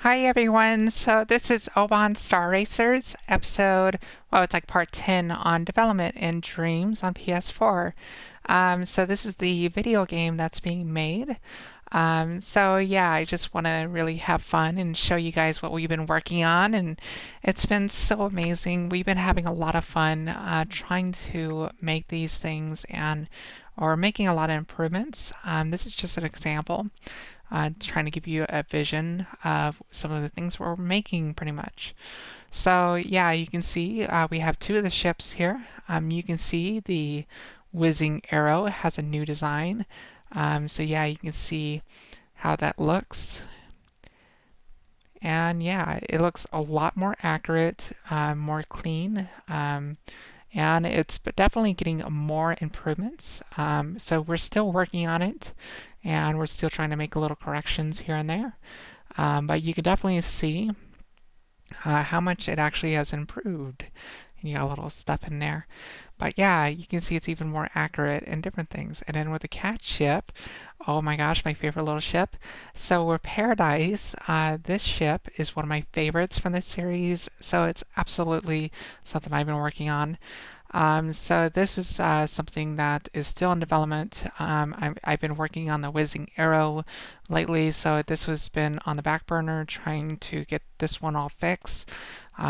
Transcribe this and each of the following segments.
Hi everyone, so this is Oban Star Racers episode, well it's like part 10 on development in Dreams on PS4. So this is the video game that's being made. So yeah, I just want to really have fun and show you guys what we've been working on, and it's been so amazing. We've been having a lot of fun trying to make these things or making a lot of improvements. This is just an example, trying to give you a vision of some of the things we're making pretty much. So yeah, you can see we have two of the ships here. You can see the whizzing arrow has a new design. So yeah, you can see how that looks. And yeah, it looks a lot more accurate, more clean, and it's definitely getting more improvements. So we're still working on it, and we're still trying to make little corrections here and there. But you can definitely see how much it actually has improved. You got a little stuff in there. But yeah, you can see it's even more accurate and different things. And then with the cat ship, oh my gosh, my favorite little ship. So with Paradise, this ship is one of my favorites from this series. So it's absolutely something I've been working on. So this is something that is still in development. I've been working on the Whizzing Arrow lately, so this has been on the back burner trying to get this one all fixed,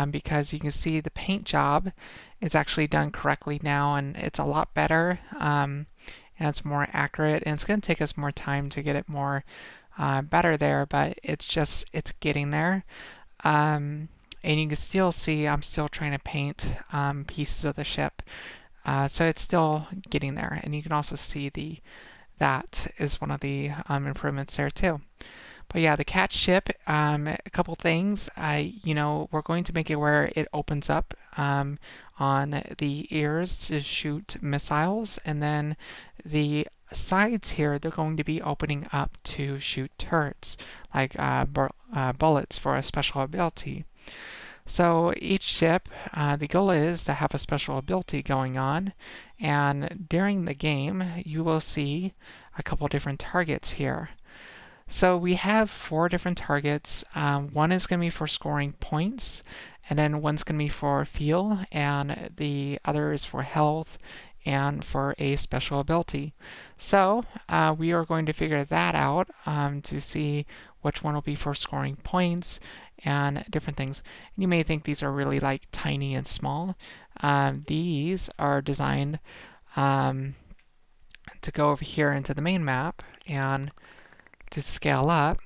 because you can see the paint job is actually done correctly now, and it's a lot better, and it's more accurate, and it's going to take us more time to get it more better there, but it's getting there. Um, and you can still see I'm still trying to paint pieces of the ship. So it's still getting there. And you can also see that is one of the improvements there too. But yeah, the cat ship, a couple things. We're going to make it where it opens up on the ears to shoot missiles, and then the sides here, they're going to be opening up to shoot turrets, like bullets for a special ability. So each ship, the goal is to have a special ability going on, and during the game, you will see a couple different targets here. So we have four different targets. One is going to be for scoring points, and then one's going to be for fuel, and the other is for health and for a special ability. So we are going to figure that out to see which one will be for scoring points and different things. You may think these are really like tiny and small. These are designed to go over here into the main map and to scale up.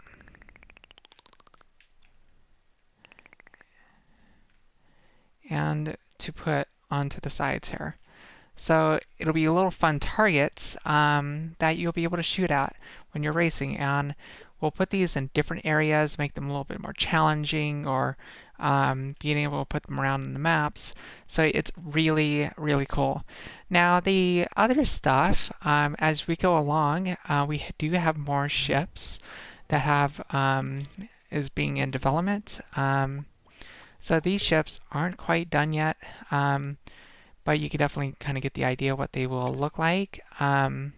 And to put onto the sides here. So it'll be little fun targets that you'll be able to shoot at when you're racing. And we'll put these in different areas, make them a little bit more challenging, or being able to put them around in the maps. So it's really, really cool. Now the other stuff, as we go along, we do have more ships that is being in development. So these ships aren't quite done yet, but you can definitely kind of get the idea what they will look like, and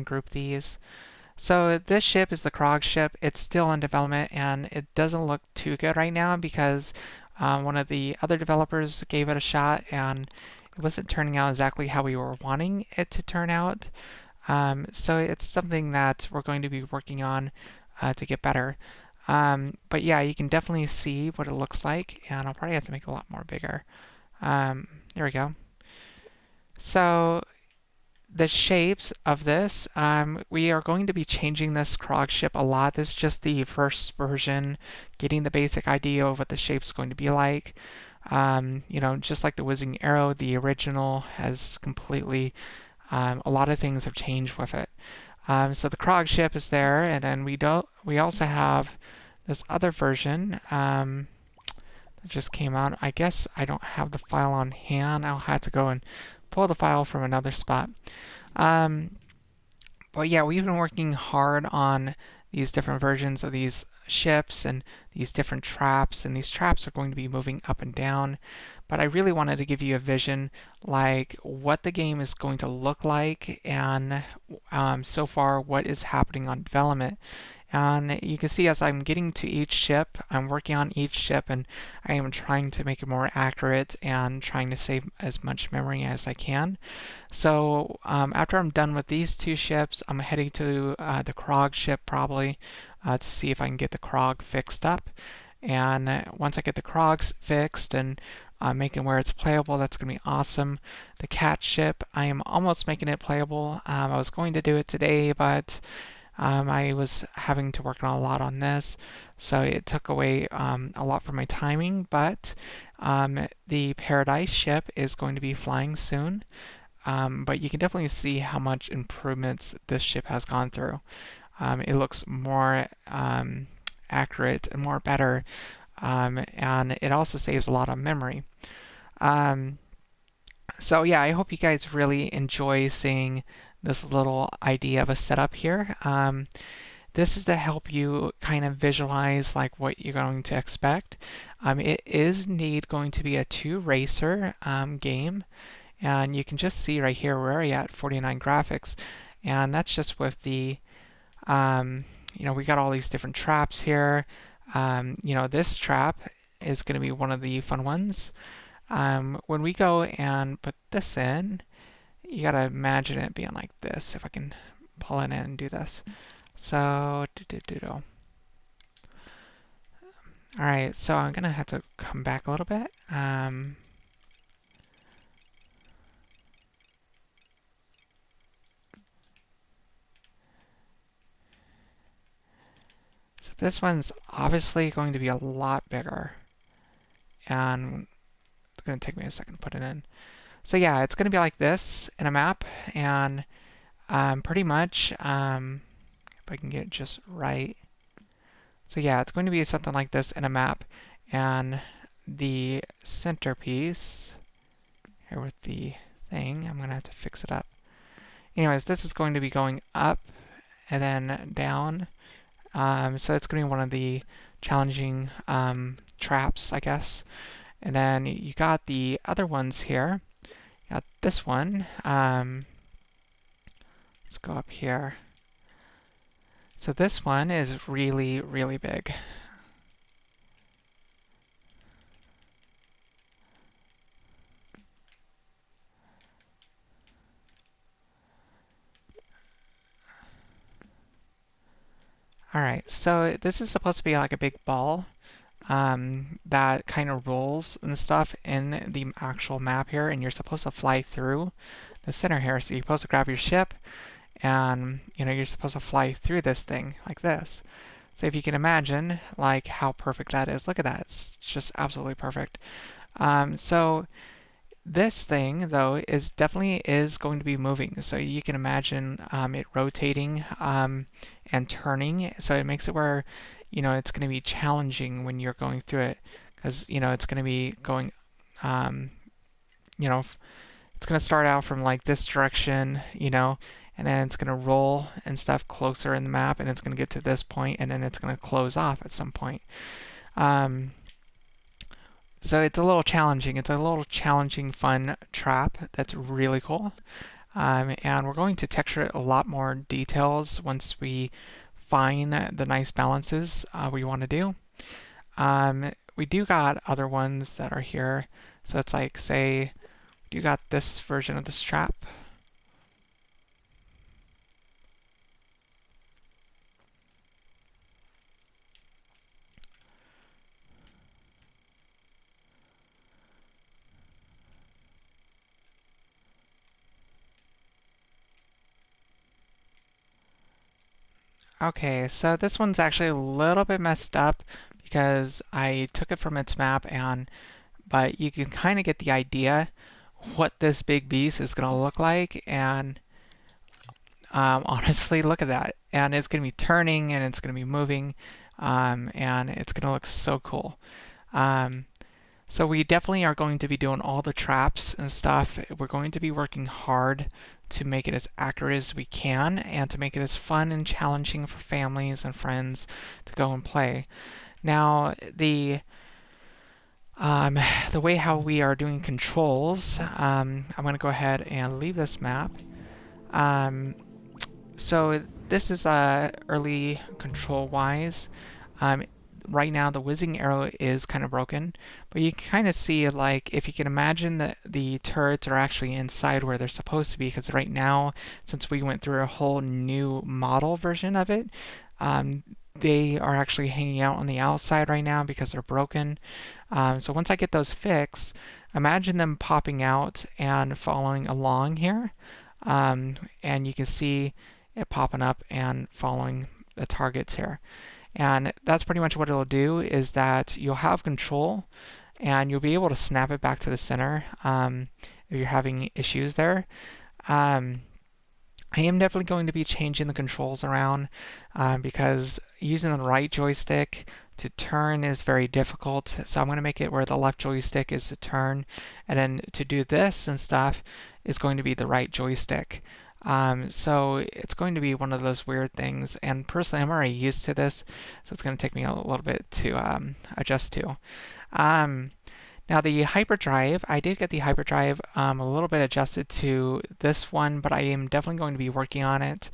group these. So this ship is the Krog ship. It's still in development, and it doesn't look too good right now because one of the other developers gave it a shot, and it wasn't turning out exactly how we were wanting it to turn out. So it's something that we're going to be working on to get better. But yeah, you can definitely see what it looks like, and I'll probably have to make it a lot more bigger. There we go. So the shapes of this, we are going to be changing this Krog ship a lot. This is just the first version, getting the basic idea of what the shape's going to be like. Just like the Whizzing Arrow, the original has completely, a lot of things have changed with it. So the Krog ship is there, and then we also have this other version that just came out. I guess I don't have the file on hand. I'll have to go and pull the file from another spot. But yeah, we've been working hard on these different versions of these ships and these different traps, and these traps are going to be moving up and down. But I really wanted to give you a vision like what the game is going to look like, and so far what is happening on development. And you can see as I'm getting to each ship, I'm working on each ship and I am trying to make it more accurate and trying to save as much memory as I can. So after I'm done with these two ships, I'm heading to the Krog ship probably to see if I can get the Krog fixed up. And once I get the Krogs fixed and making where it's playable, that's going to be awesome. The Cat ship, I am almost making it playable. I was going to do it today, but I was having to work on a lot on this, so it took away a lot from my timing. But the Paradise ship is going to be flying soon. But you can definitely see how much improvements this ship has gone through. It looks more accurate and more better, and it also saves a lot of memory. Um, so yeah, I hope you guys really enjoy seeing this little idea of a setup here. This is to help you kind of visualize like what you're going to expect. It is indeed going to be a two-racer game, and you can just see right here we're already at 49 graphics, and that's just with the we got all these different traps here. This trap is going to be one of the fun ones. When we go and put this in, you gotta imagine it being like this. If I can pull it in and do this. So, alright, so I'm gonna have to come back a little bit. So this one's obviously going to be a lot bigger. And it's gonna take me a second to put it in. So yeah, it's gonna be like this in a map, and pretty much, if I can get it just right. So yeah, it's going to be something like this in a map, and the centerpiece here with the thing, I'm gonna have to fix it up. Anyways, this is going to be going up and then down. So it's going to be one of the challenging traps, I guess. And then you got the other ones here. You got this one. Let's go up here. So this one is really, really big. Alright, so this is supposed to be like a big ball that kind of rolls and stuff in the actual map here, and you're supposed to fly through the center here. So you're supposed to grab your ship, and you're supposed to fly through this thing like this. So if you can imagine like how perfect that is, look at that. It's just absolutely perfect. So this thing, though, is definitely is going to be moving. So you can imagine it rotating and turning. So it makes it where, it's going to be challenging when you're going through it. Because, it's going to be going, it's going to start out from like this direction, and then it's going to roll and stuff closer in the map, and it's going to get to this point, and then it's going to close off at some point. So it's a little challenging. It's a little challenging, fun trap that's really cool. And we're going to texture it a lot more details once we find the nice balances we want to do. We do got other ones that are here. So it's like, say, you got this version of this trap. Okay, so this one's actually a little bit messed up because I took it from its map, but you can kind of get the idea what this big beast is going to look like, and honestly, look at that. And it's going to be turning, and it's going to be moving, and it's going to look so cool. So we definitely are going to be doing all the traps and stuff. We're going to be working hard to make it as accurate as we can and to make it as fun and challenging for families and friends to go and play. Now, the way how we are doing controls, I'm going to go ahead and leave this map. So this is early control wise. Um, right now the whizzing arrow is kind of broken, but you can kind of see like if you can imagine that the turrets are actually inside where they're supposed to be, because right now, since we went through a whole new model version of it, um, they are actually hanging out on the outside right now because they're broken. So once I get those fixed, imagine them popping out and following along here. And you can see it popping up and following the targets here. And that's pretty much what it'll do, is that you'll have control and you'll be able to snap it back to the center if you're having issues there. Um, I am definitely going to be changing the controls around because using the right joystick to turn is very difficult. So I'm going to make it where the left joystick is to turn, and then to do this and stuff is going to be the right joystick. So it's going to be one of those weird things, and personally I'm already used to this, so it's going to take me a little bit to adjust to. Um, Now the hyperdrive, I did get the hyperdrive a little bit adjusted to this one, but I am definitely going to be working on it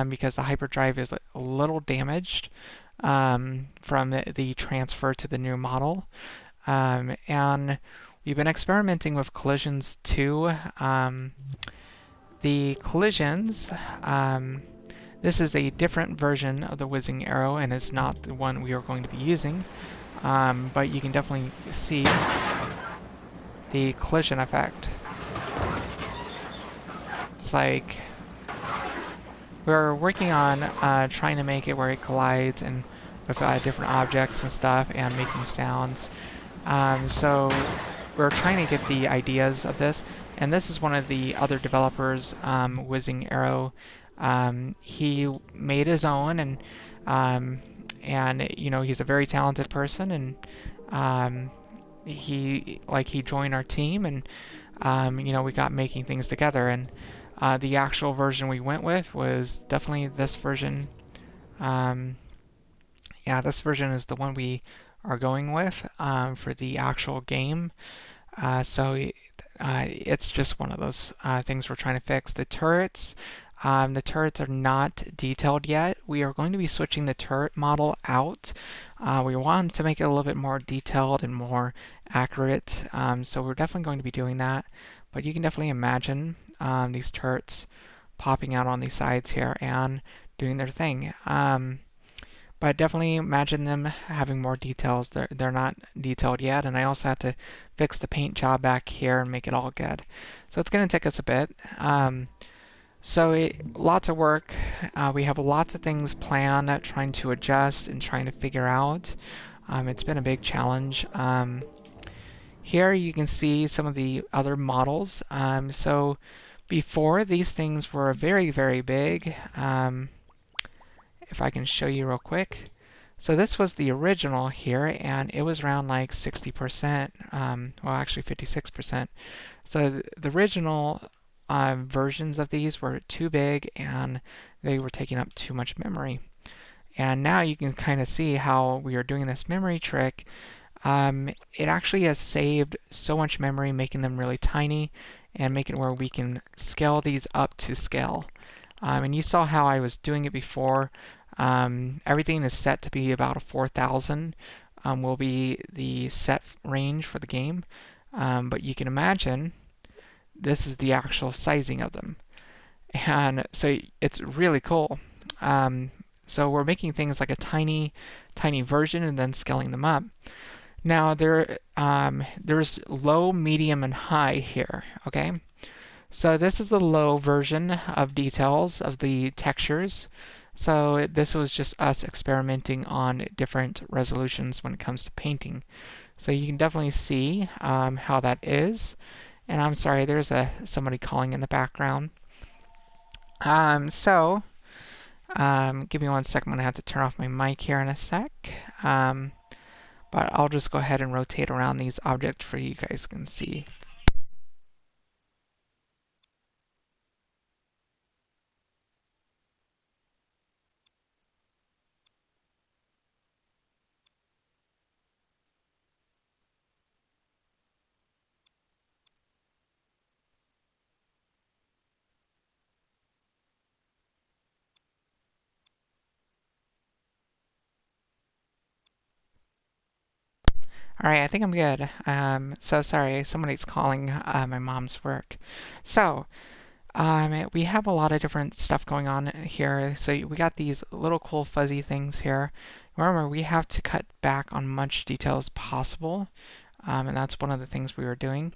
because the hyperdrive is a little damaged from the transfer to the new model. And we've been experimenting with collisions too. The collisions, this is a different version of the whizzing arrow and it's not the one we are going to be using. But you can definitely see the collision effect. It's like we're working on trying to make it where it collides and with different objects and stuff and making sounds. So we're trying to get the ideas of this, and this is one of the other developers, Whizzing Arrow. He made his own, um, and you know he's a very talented person, and um, he joined our team, and you know we got making things together, and the actual version we went with was definitely this version. Um, yeah, this version is the one we are going with for the actual game. It's just one of those things we're trying to fix. The turrets are not detailed yet. We are going to be switching the turret model out. We want to make it a little bit more detailed and more accurate, so we're definitely going to be doing that. But you can definitely imagine these turrets popping out on these sides here and doing their thing. But definitely imagine them having more details. They're not detailed yet, and I also have to fix the paint job back here and make it all good. So it's going to take us a bit. Lots of work. We have lots of things planned, trying to adjust and trying to figure out. It's been a big challenge. Here you can see some of the other models. So before, these things were very, very big. If I can show you real quick. So this was the original here, and it was around like 60%, well actually 56%. So the original versions of these were too big and they were taking up too much memory. And now you can kind of see how we are doing this memory trick. It actually has saved so much memory, making them really tiny and making it where we can scale these up to scale. And you saw how I was doing it before. Everything is set to be about a 4,000 will be the set range for the game. But you can imagine this is the actual sizing of them. And so it's really cool. So we're making things like a tiny, tiny version and then scaling them up. Now there's low, medium, and high here, okay? So this is the low version of details of the textures. So this was just us experimenting on different resolutions when it comes to painting. So you can definitely see how that is. And I'm sorry, there's somebody calling in the background. Give me one second. I'm going to have to turn off my mic here in a sec. But I'll just go ahead and rotate around these objects for you guys can see. All right, I think I'm good. So sorry, somebody's calling my mom's work. So, we have a lot of different stuff going on here. So we got these little cool fuzzy things here. Remember, we have to cut back on much detail as possible, and that's one of the things we were doing.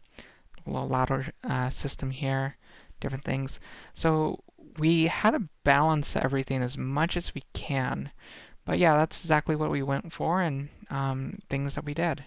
A little ladder system here, different things. So we had to balance everything as much as we can. But yeah, that's exactly what we went for and things that we did.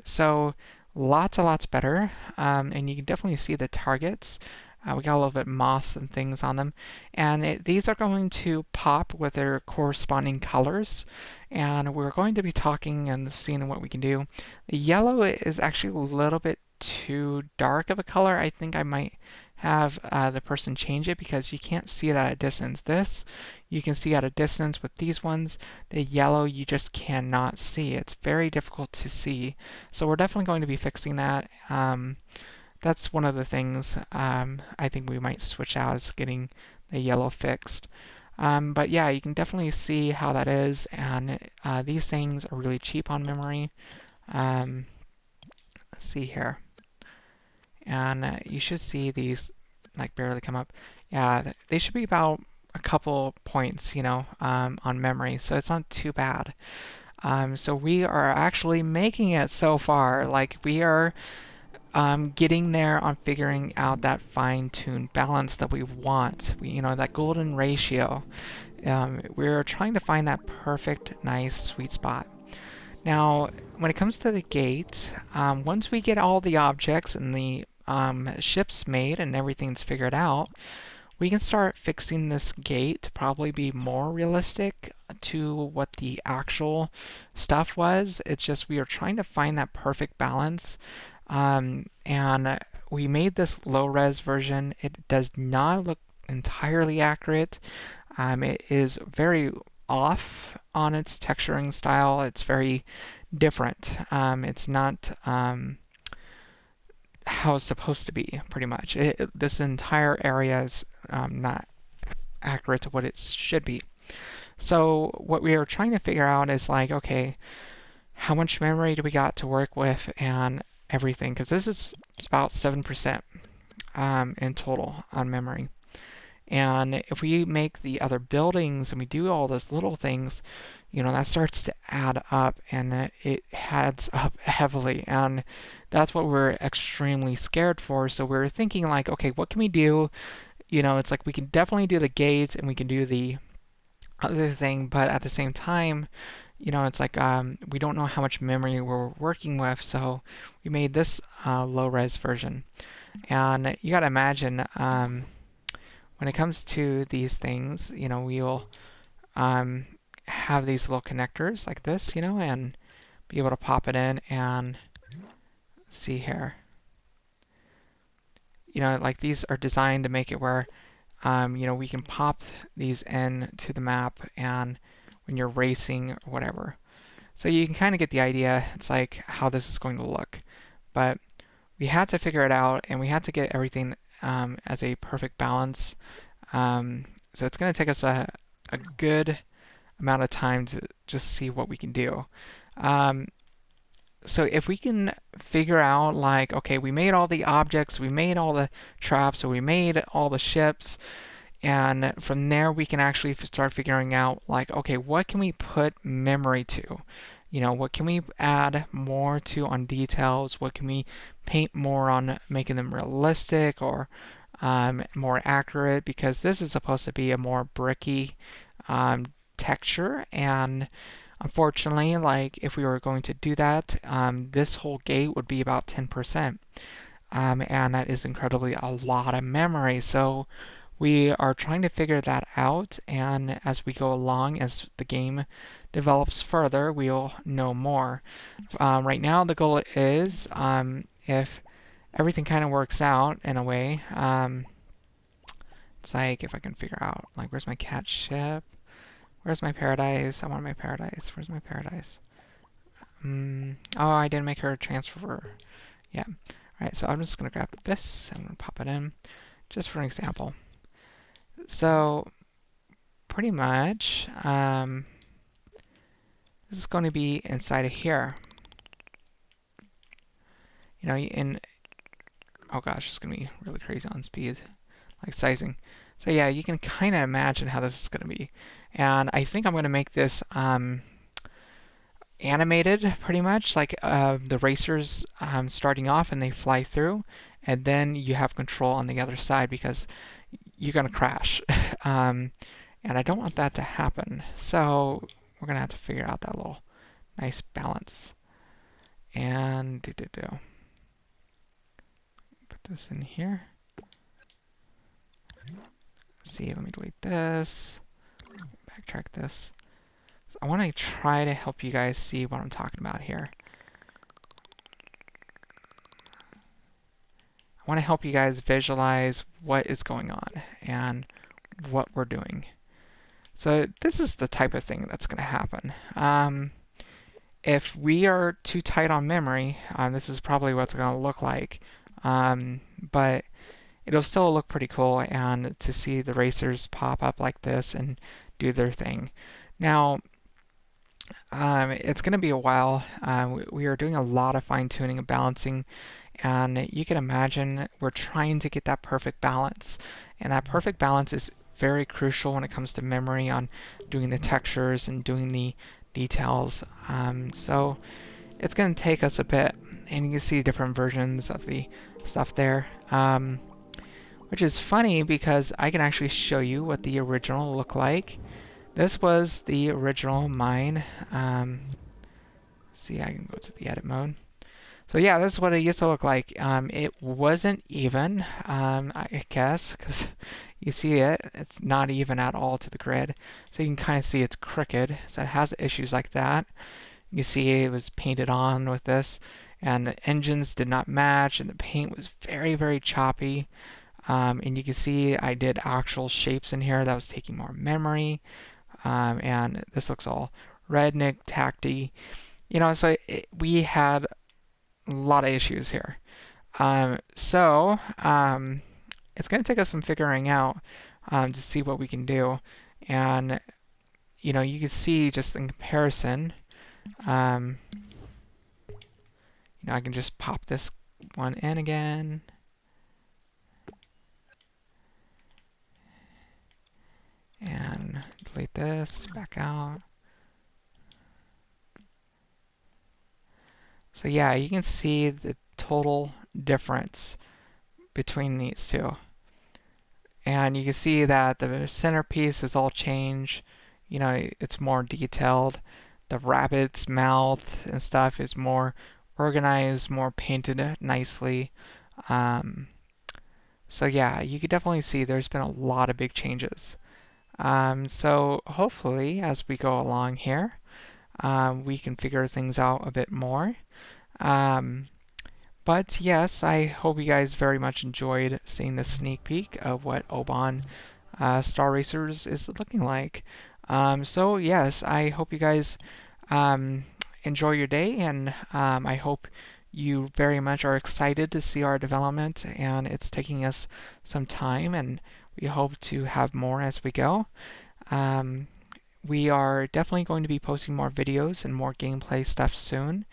So lots and lots better, and you can definitely see the targets. We got a little bit moss and things on them, and these are going to pop with their corresponding colors, and we're going to be talking and seeing what we can do. The yellow is actually a little bit too dark of a color. I think I might have the person change it because you can't see it at a distance. This you can see at a distance. With these ones, the yellow you just cannot see. It's very difficult to see. So we're definitely going to be fixing that. That's one of the things I think we might switch out is getting the yellow fixed. But yeah, you can definitely see how that is, and these things are really cheap on memory. Um, let's see here. And you should see these like barely come up. Yeah, they should be about a couple points, on memory, so it's not too bad. So we are actually making it so far. Like we are getting there on figuring out that fine-tuned balance that we want. That golden ratio. We're trying to find that perfect, nice, sweet spot. Now, when it comes to the gate, once we get all the objects and the ships made and everything's figured out, we can start fixing this gate to probably be more realistic to what the actual stuff was. It's just we are trying to find that perfect balance. And we made this low res version. It does not look entirely accurate. It is very off on its texturing style. It's very different. It's not how it's supposed to be, pretty much. This entire area is not accurate to what it should be. So what we are trying to figure out is like, okay, how much memory do we got to work with and everything? Because this is about 7% in total on memory. And if we make the other buildings and we do all those little things, that starts to add up and it adds up heavily. And that's what we're extremely scared for. So we're thinking like, okay, what can we do? It's like we can definitely do the gates and we can do the other thing, but at the same time, it's like we don't know how much memory we're working with, so we made this low-res version. And you gotta imagine, when it comes to these things, we'll have these little connectors like this, and be able to pop it in and see here. Like these are designed to make it where, we can pop these in to the map and when you're racing or whatever. So you can kind of get the idea. It's like how this is going to look. But we had to figure it out and we had to get everything as a perfect balance. So it's going to take us a good amount of time to just see what we can do. So if we can figure out like, okay, we made all the objects, we made all the traps, so we made all the ships, and from there we can actually start figuring out like, okay, what can we put memory to? What can we add more to on details? What can we paint more on making them realistic or more accurate? Because this is supposed to be a more bricky texture, and unfortunately, like if we were going to do that, this whole gate would be about 10%. And that is incredibly a lot of memory. So we are trying to figure that out, and as we go along, as the game develops further, we'll know more. Right now, the goal is, if everything kind of works out in a way, it's like if I can figure out, like, where's my cat ship? Where's my paradise? I want my paradise. Where's my paradise? Oh, I didn't make her transfer. Yeah. Alright, so I'm just going to grab this. I'm going to pop it in, just for an example. So, pretty much, this is going to be inside of here. you know, in, oh gosh, it's going to be really crazy on speed, like sizing. So yeah, you can kind of imagine how this is going to be. And I think I'm going to make this animated pretty much, like the racers starting off and they fly through, and then you have control on the other side because you're going to crash. And I don't want that to happen. So we're going to have to figure out that little nice balance. And put this in here. Let's see, let me delete this. Backtrack this. So I want to try to help you guys see what I'm talking about here. I want to help you guys visualize what is going on and what we're doing. So this is the type of thing that's going to happen. If we are too tight on memory, this is probably what's going to look like. But it'll still look pretty cool, and to see the racers pop up like this and do their thing. Now, it's going to be a while. We are doing a lot of fine-tuning and balancing, and you can imagine we're trying to get that perfect balance. And that perfect balance is very crucial when it comes to memory on doing the textures and doing the details. So it's going to take us a bit, and you can see different versions of the stuff there. Which is funny because I can actually show you what the original looked like. This was the original mine. See, I can go to the edit mode. So yeah, this is what it used to look like. It wasn't even, I guess, because you see it's not even at all to the grid. So you can kind of see it's crooked. So it has issues like that. You see it was painted on with this, and the engines did not match, and the paint was very, very choppy. And you can see I did actual shapes in here that was taking more memory. And this looks all redneck, tacty. You know, so we had a lot of issues here. So it's going to take us some figuring out to see what we can do. And, you know, you can see just in comparison, you know, I can just pop this one in again. And delete this, back out. So yeah, you can see the total difference between these two. And you can see that the centerpiece is all changed. You know, it's more detailed. The rabbit's mouth and stuff is more organized, more painted nicely. So yeah, you can definitely see there's been a lot of big changes. So hopefully, as we go along here, we can figure things out a bit more. But yes, I hope you guys very much enjoyed seeing the sneak peek of what Oban Star Racers is looking like. So yes, I hope you guys enjoy your day, and I hope you very much are excited to see our development, and it's taking us some time, and we hope to have more as we go. We are definitely going to be posting more videos and more gameplay stuff soon.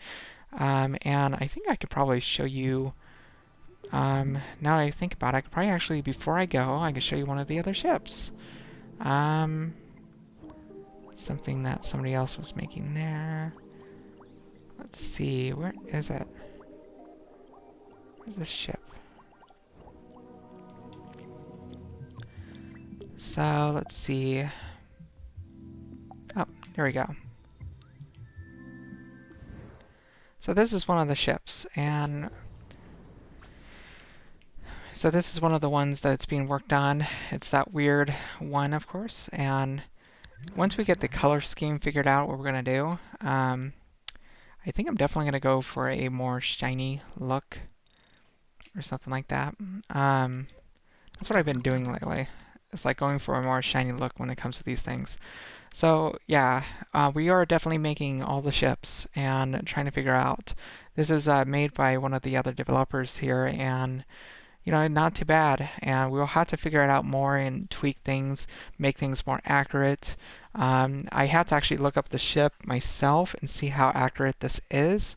And I think I could probably show you, now that I think about it, I could probably actually, before I go, I could show you one of the other ships. Something that somebody else was making there. Let's see, where is it? Where's this ship? So, let's see. Oh, there we go. So this is one of the ships, and so this is one of the ones that's being worked on. It's that weird one, of course, and once we get the color scheme figured out what we're going to do, I think I'm definitely going to go for a more shiny look or something like that. That's what I've been doing lately. It's like going for a more shiny look when it comes to these things. So yeah, we are definitely making all the ships and trying to figure out. This is made by one of the other developers here, and you know, not too bad. And we'll have to figure it out more and tweak things, make things more accurate. I had to actually look up the ship myself and see how accurate this is.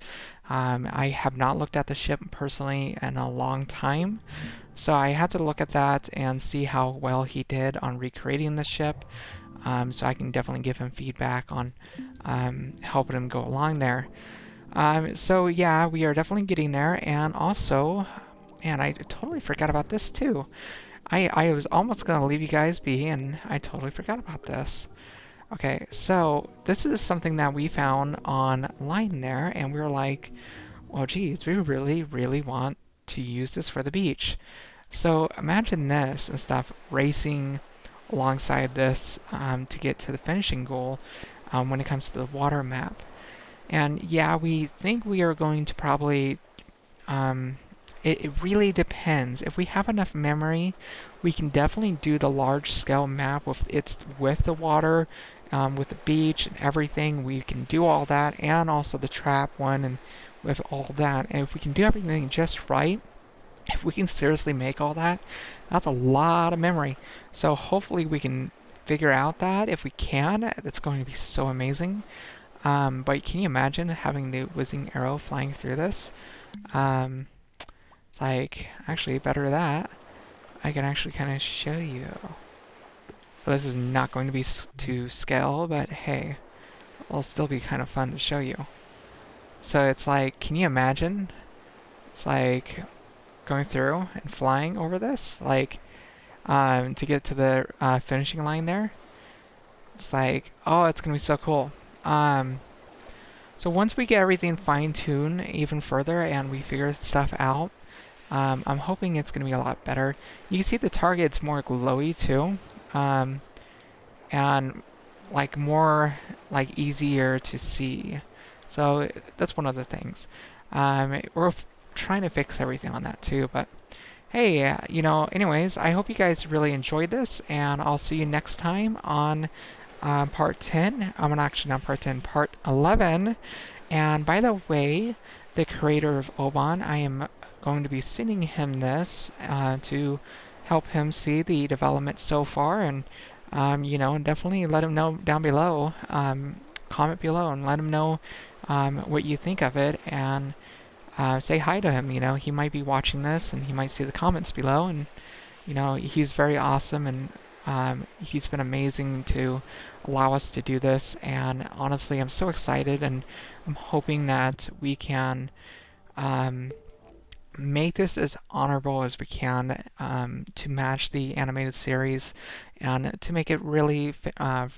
I have not looked at the ship personally in a long time, so I had to look at that and see how well he did on recreating the ship. So I can definitely give him feedback on helping him go along there. So yeah, we are definitely getting there, and also, man, I totally forgot about this too. I was almost gonna leave you guys be, and I totally forgot about this. Okay, so this is something that we found online there, and we were like, well, geez, we really, really want to use this for the beach. So imagine this and stuff, racing alongside this to get to the finishing goal when it comes to the water map. And yeah, we think we are going to probably um, it really depends. If we have enough memory, we can definitely do the large scale map with the water, with the beach and everything. We can do all that, and also the trap one, and with all that. And if we can do everything just right, if we can seriously make all that, that's a lot of memory. So hopefully we can figure out that. If we can, it's going to be so amazing. But can you imagine having the whizzing arrow flying through this? Um, it's like, actually, better that. I can actually kind of show you. Well, this is not going to be to scale, but hey, it'll still be kind of fun to show you. So it's like, can you imagine? It's like going through and flying over this, like to get to the finishing line there. It's like, oh, it's gonna be so cool. Um, so once we get everything fine-tuned even further and we figure stuff out, I'm hoping it's gonna be a lot better. You can see the target's more glowy too, and like more like easier to see. So that's one of the things. We're trying to fix everything on that too, but hey, anyways, I hope you guys really enjoyed this, and I'll see you next time on part 10. I'm actually not part 10, part 11. And by the way, the creator of Oban, I am going to be sending him this to help him see the development so far, and definitely let him know down below. Comment below and let him know what you think of it, and say hi to him. He might be watching this, and he might see the comments below, and he's very awesome, and he's been amazing to allow us to do this. And honestly, I'm so excited, and I'm hoping that we can make this as honorable as we can to match the animated series, and to make it really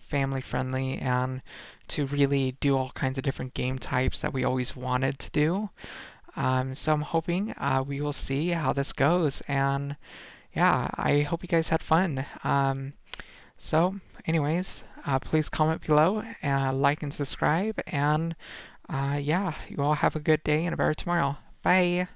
family friendly, and to really do all kinds of different game types that we always wanted to do. So I'm hoping we will see how this goes, and yeah, I hope you guys had fun. So anyways, please comment below, like and subscribe, and yeah, you all have a good day and a better tomorrow. Bye!